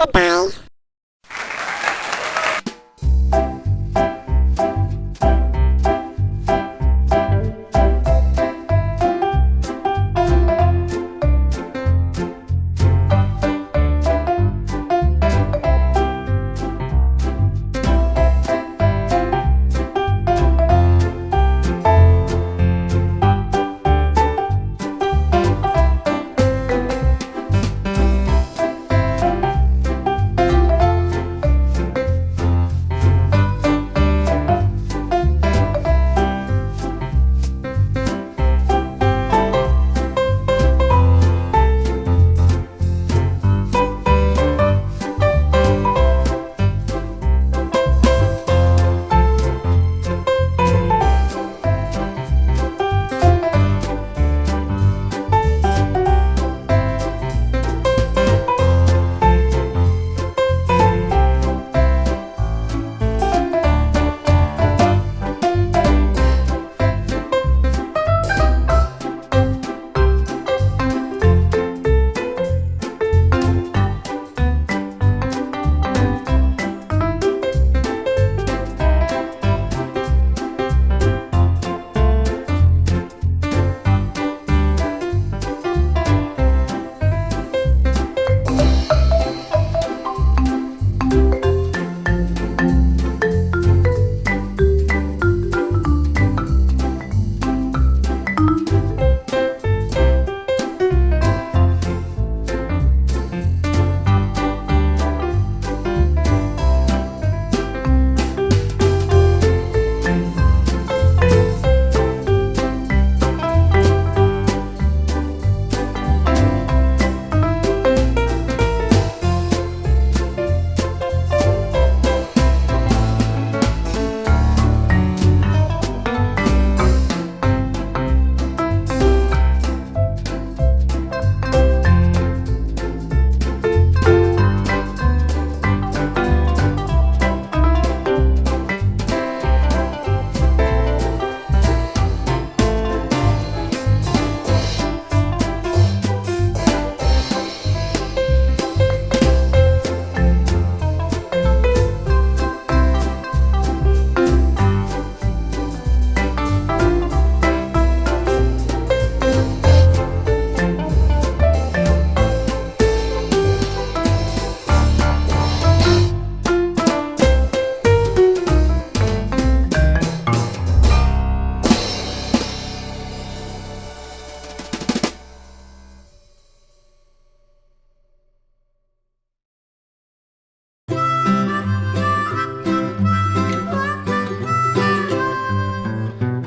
Goodbye.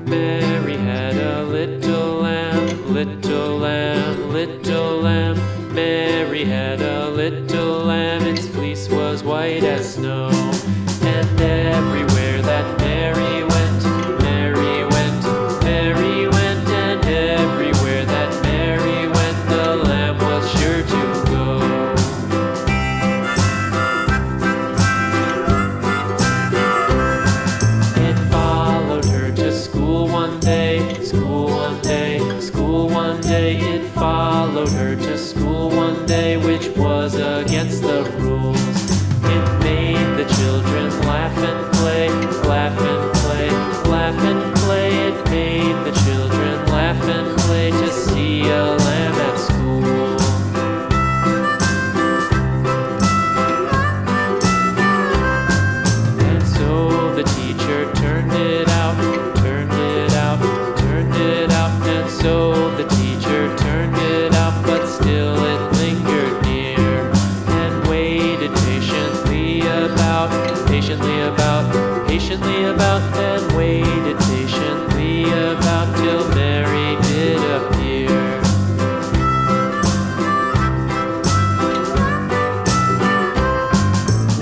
Mary had a little lamb, little lamb, little lamb. Mary had a little lamb, its fleece was white as snow. And everywhere that Mary went, Mary went, Mary went. And everywhere that Mary went, the lamb was sure to go. It followed her to school one day, school one day, school one day. It followed her to school one day, which was against the rules. It made the children laugh and play, laugh and play, laugh and play. It made the children laugh and play to see a lamb at school. And so the teacher turned it out, turned it out, turned it out. And so the teacher turned it out, but still it lingered near and waited patiently about, patiently about, patiently about, and waited patiently about till Mary did appear.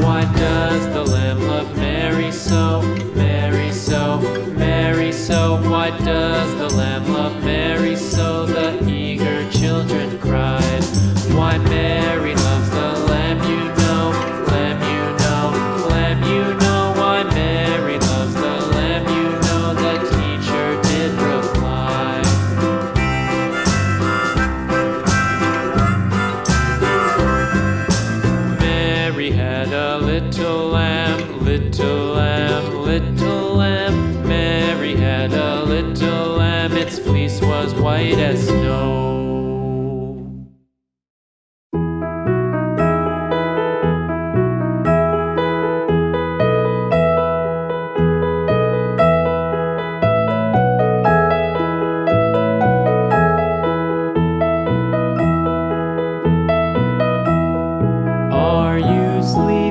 Why does the lamb love Mary so, Mary so, Mary so? Why does the lamb love Mary so? The eager children cried. Why Mary loves the lamb, you know, lamb, you know, lamb, you know. Why Mary little lamb, little lamb. Mary had a little lamb, its fleece was white as snow. Are you sleeping?